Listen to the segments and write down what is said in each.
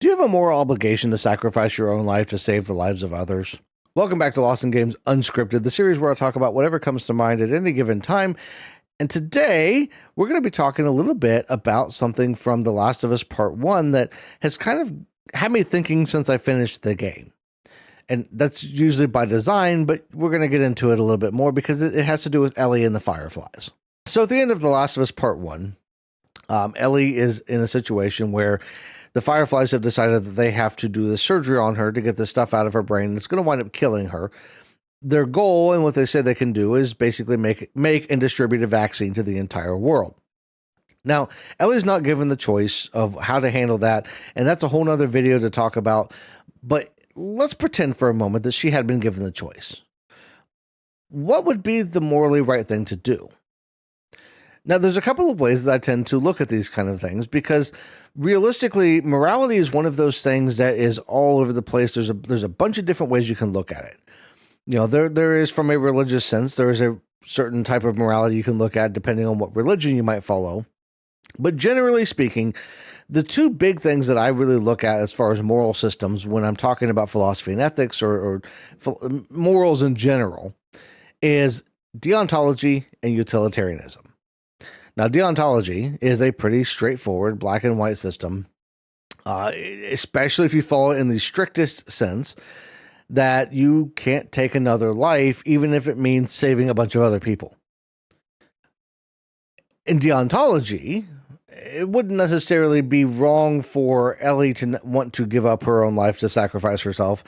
Do you have a moral obligation to sacrifice your own life to save the lives of others? Welcome back to Lost in Games Unscripted, the series where I talk about whatever comes to mind at any given time. And today, we're going to be talking a little bit about something from The Last of Us Part 1 that has kind of had me thinking since I finished the game. And that's usually by design, but we're going to get into it a little bit more because it has to do with Ellie and the Fireflies. So at the end of The Last of Us Part 1, Ellie is in a situation where the Fireflies have decided that they have to do the surgery on her to get the stuff out of her brain. It's going to wind up killing her. Their goal and what they say they can do is basically make and distribute a vaccine to the entire world. Now, Ellie's not given the choice of how to handle that, and that's a whole nother video to talk about. But let's pretend for a moment that she had been given the choice. What would be the morally right thing to do? Now, there's a couple of ways that I tend to look at these kind of things because realistically, morality is one of those things that is all over the place. There's a bunch of different ways you can look at it. You know, there is from a religious sense, there is a certain type of morality you can look at depending on what religion you might follow. But generally speaking, the two big things that I really look at as far as moral systems when I'm talking about philosophy and ethics or morals in general is deontology and utilitarianism. Now, deontology is a pretty straightforward black and white system, especially if you follow it in the strictest sense that you can't take another life, even if it means saving a bunch of other people. In deontology, it wouldn't necessarily be wrong for Ellie to want to give up her own life to sacrifice herself,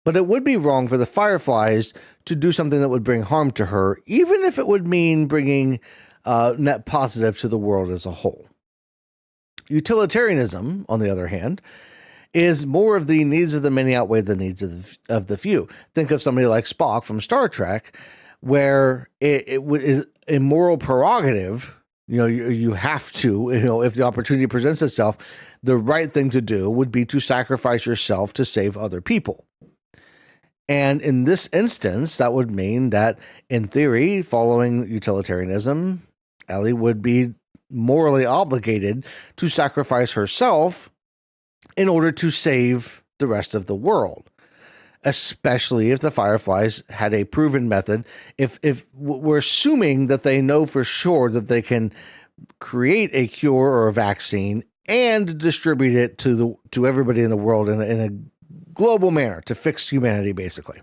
but it would be wrong for the Fireflies to do something that would bring harm to her, even if it would mean bringing net positive to the world as a whole. Utilitarianism, on the other hand, is more of the needs of the many outweigh the needs of the few. Think of somebody like Spock from Star Trek, where it is a moral prerogative. You know, you have to, if the opportunity presents itself, the right thing to do would be to sacrifice yourself to save other people. And in this instance, that would mean that, in theory, following utilitarianism, Ellie would be morally obligated to sacrifice herself in order to save the rest of the world, especially if the Fireflies had a proven method. If we're assuming that they know for sure that they can create a cure or a vaccine and distribute it to everybody in the world in a global manner to fix humanity, basically.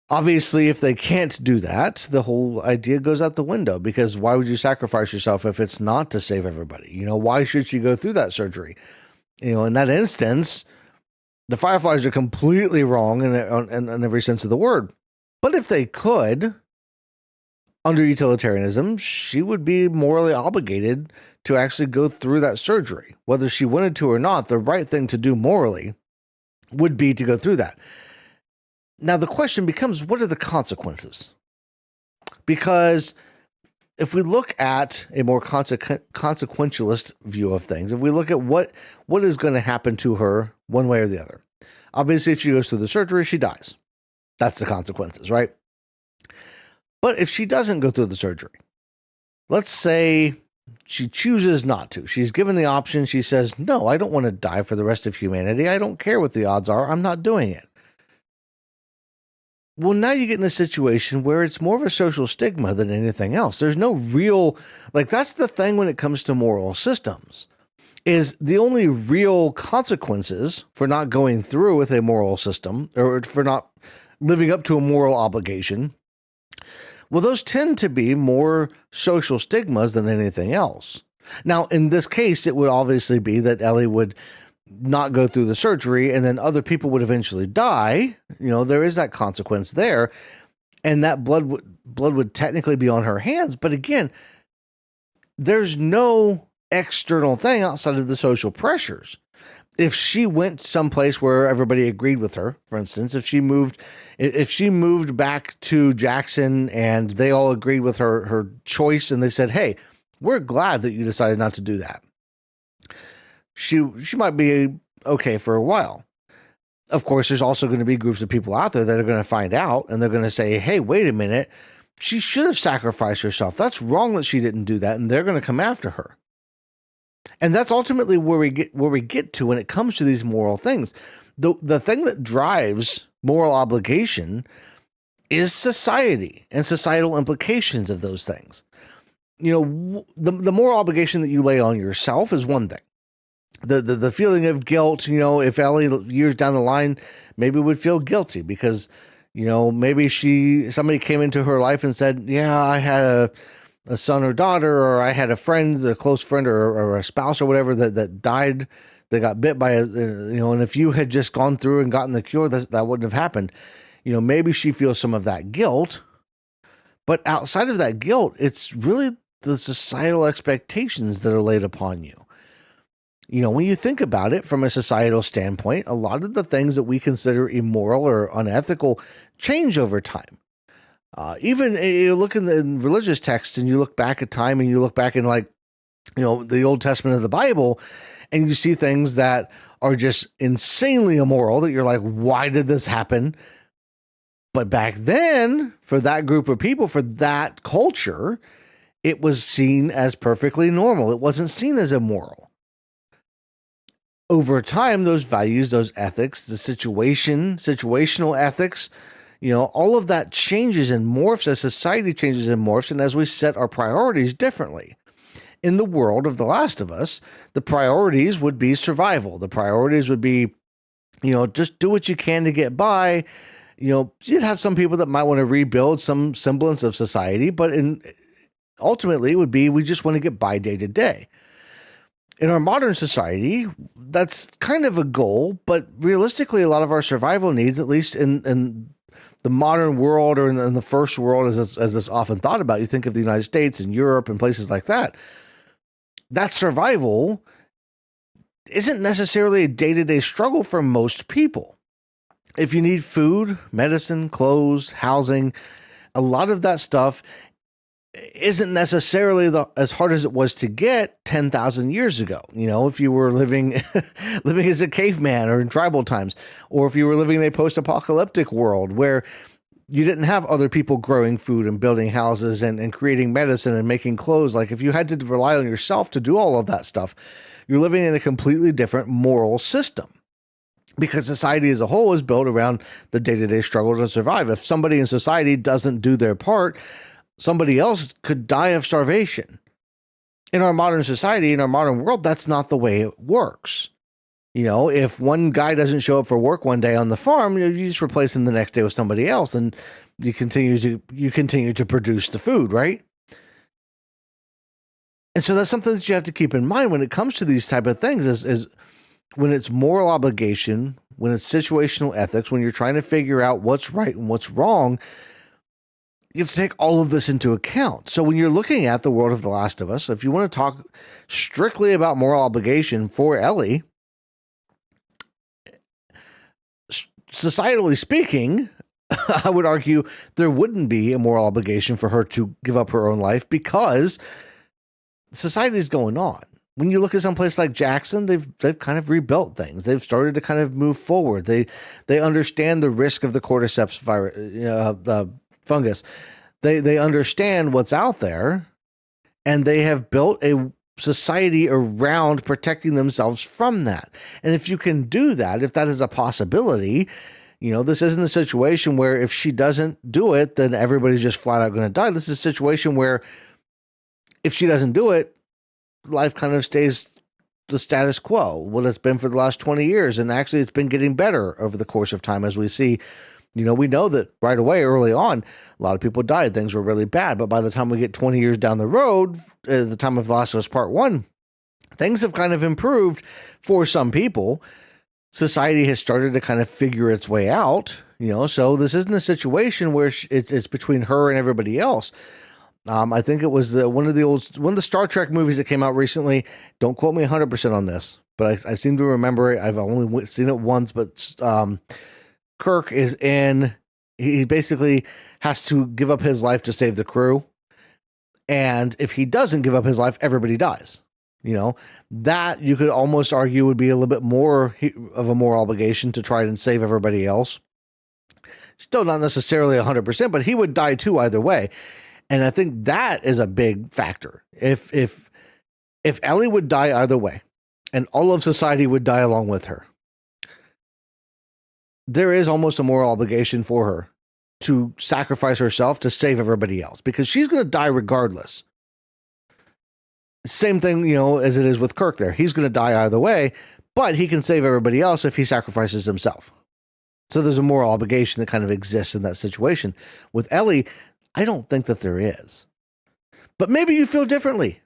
Obviously, if they can't do that, the whole idea goes out the window, because why would you sacrifice yourself if it's not to save everybody? Why should you go through that surgery? In that instance, the Fireflies are completely wrong in every sense of the word. But if they could, under utilitarianism, she would be morally obligated to actually go through that surgery. Whether she wanted to or not, the right thing to do morally would be to go through that. Now, the question becomes, what are the consequences? Because if we look at a more consequentialist view of things, if we look at what is going to happen to her one way or the other, obviously, if she goes through the surgery, she dies. That's the consequences, right? But if she doesn't go through the surgery, let's say she chooses not to. She's given the option. She says, no, I don't want to die for the rest of humanity. I don't care what the odds are. I'm not doing it. Well, now you get in a situation where it's more of a social stigma than anything else. There's no real, that's the thing when it comes to moral systems, is the only real consequences for not going through with a moral system or for not living up to a moral obligation. Well, those tend to be more social stigmas than anything else. Now, in this case, it would obviously be that Ellie would not go through the surgery and then other people would eventually die. There is that consequence there. And that blood would technically be on her hands. But again, there's no external thing outside of the social pressures. If she went someplace where everybody agreed with her, for instance, if she moved back to Jackson and they all agreed with her choice and they said, hey, we're glad that you decided not to do that, she might be okay for a while. Of course, there's also going to be groups of people out there that are going to find out and they're going to say, hey, wait a minute, she should have sacrificed herself. That's wrong that she didn't do that. And they're going to come after her. And that's ultimately where we get to when it comes to these moral things. The thing that drives moral obligation is society and societal implications of those things. The moral obligation that you lay on yourself is one thing. The feeling of guilt, if Ellie years down the line maybe would feel guilty because, maybe somebody came into her life and said, yeah, I had a son or daughter, or I had a friend, a close friend or a spouse or whatever that died, that got bit by and if you had just gone through and gotten the cure, that wouldn't have happened. Maybe she feels some of that guilt, but outside of that guilt, it's really the societal expectations that are laid upon you. When you think about it from a societal standpoint, a lot of the things that we consider immoral or unethical change over time. Even you look in the religious texts and you look back at time and you look back in the Old Testament of the Bible, and you see things that are just insanely immoral that you're like, why did this happen? But back then, for that group of people, for that culture, it was seen as perfectly normal. It wasn't seen as immoral. Over time, those values, those ethics, the situational ethics, all of that changes and morphs as society changes and morphs, and as we set our priorities differently. In the world of The Last of Us, the priorities would be survival. The priorities would be, just do what you can to get by. You'd have some people that might want to rebuild some semblance of society, but ultimately it would be, we just want to get by day to day. In our modern society, that's kind of a goal, but realistically, a lot of our survival needs, at least in the modern world or in the first world, as it's often thought about, you think of the United States and Europe and places like that, that survival isn't necessarily a day-to-day struggle for most people. If you need food, medicine, clothes, housing, a lot of that stuff isn't necessarily as hard as it was to get 10,000 years ago. If you were living as a caveman or in tribal times, or if you were living in a post-apocalyptic world where you didn't have other people growing food and building houses and creating medicine and making clothes. Like if you had to rely on yourself to do all of that stuff, you're living in a completely different moral system. Because society as a whole is built around the day-to-day struggle to survive. If somebody in society doesn't do their part, somebody else could die of starvation. In our modern society, in our modern world, that's not the way it works. If one guy doesn't show up for work one day on the farm, you just replace him the next day with somebody else, and you continue to produce the food, right? And so that's something that you have to keep in mind when it comes to these type of things is when it's moral obligation, when it's situational ethics, when you're trying to figure out what's right and what's wrong, you have to take all of this into account. So when you're looking at the world of The Last of Us, if you want to talk strictly about moral obligation for Ellie, societally speaking, I would argue there wouldn't be a moral obligation for her to give up her own life because society is going on. When you look at some place like Jackson, they've kind of rebuilt things. They've started to kind of move forward. They understand the risk of the cordyceps virus, the fungus. They understand what's out there, and they have built a society around protecting themselves from that. And if you can do that, if that is a possibility, this isn't a situation where if she doesn't do it, then everybody's just flat out going to die. This is a situation where if she doesn't do it, life kind of stays the status quo, what it's been for the last 20 years. And actually, it's been getting better over the course of time as we see. We know that right away, early on, a lot of people died. Things were really bad. But by the time we get 20 years down the road, at the time of Last of Us Part 1, things have kind of improved for some people. Society has started to kind of figure its way out, so this isn't a situation where it's between her and everybody else. I think it was one of the Star Trek movies that came out recently. Don't quote me 100% on this, but I seem to remember it. I've only seen it once, but Kirk is he basically has to give up his life to save the crew. And if he doesn't give up his life, everybody dies. That you could almost argue would be a little bit more of a moral obligation to try and save everybody else. Still not necessarily 100%, but he would die too either way. And I think that is a big factor. If If Ellie would die either way, and all of society would die along with her, there is almost a moral obligation for her to sacrifice herself to save everybody else, because she's going to die regardless. Same thing, as it is with Kirk there. He's going to die either way, but he can save everybody else if he sacrifices himself. So there's a moral obligation that kind of exists in that situation. With Ellie, I don't think that there is. But maybe you feel differently.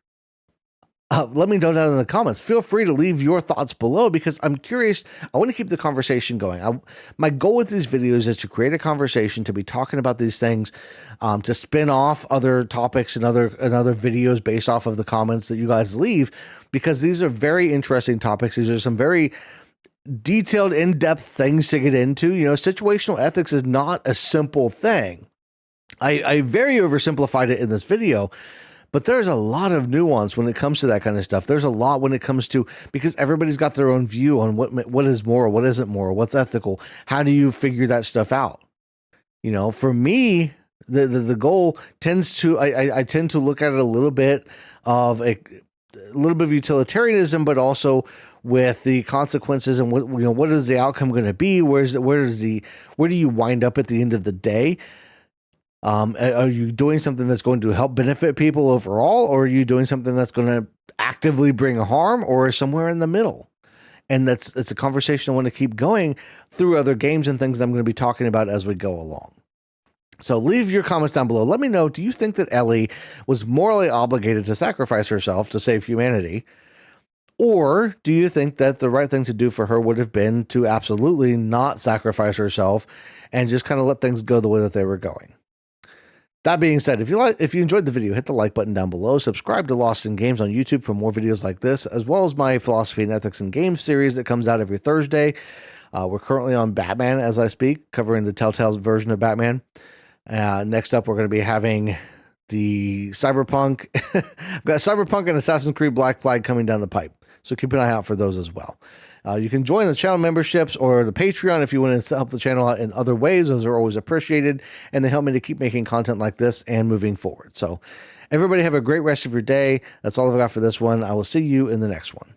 Let me know down in the comments. Feel free to leave your thoughts below, because I'm curious. I want to keep the conversation going. My goal with these videos is to create a conversation, to be talking about these things, to spin off other topics and other videos based off of the comments that you guys leave, because these are very interesting topics. These are some very detailed, in-depth things to get into. Situational ethics is not a simple thing. I very oversimplified it in this video, but there's a lot of nuance when it comes to that kind of stuff. There's a lot when it comes to, because everybody's got their own view on what is moral, what isn't moral, what's ethical. How do you figure that stuff out? For me, the goal tends to, I tend to look at it a little bit of utilitarianism, but also with the consequences and what is the outcome going to be? Where do you wind up at the end of the day? Are you doing something that's going to help benefit people overall, or are you doing something that's going to actively bring harm, or somewhere in the middle? And it's a conversation I want to keep going through other games and things that I'm going to be talking about as we go along. So leave your comments down below. Let me know, do you think that Ellie was morally obligated to sacrifice herself to save humanity? Or do you think that the right thing to do for her would have been to absolutely not sacrifice herself and just kind of let things go the way that they were going? That being said, if you enjoyed the video, hit the like button down below. Subscribe to Lost in Games on YouTube for more videos like this, as well as my Philosophy and Ethics in Games series that comes out every Thursday. We're currently on Batman as I speak, covering the Telltale's version of Batman. Next up, we're going to be having the Cyberpunk. I've got Cyberpunk and Assassin's Creed Black Flag coming down the pipe, so keep an eye out for those as well. You can join the channel memberships or the Patreon if you want to help the channel out in other ways. Those are always appreciated, and they help me to keep making content like this and moving forward. So everybody have a great rest of your day. That's all I've got for this one. I will see you in the next one.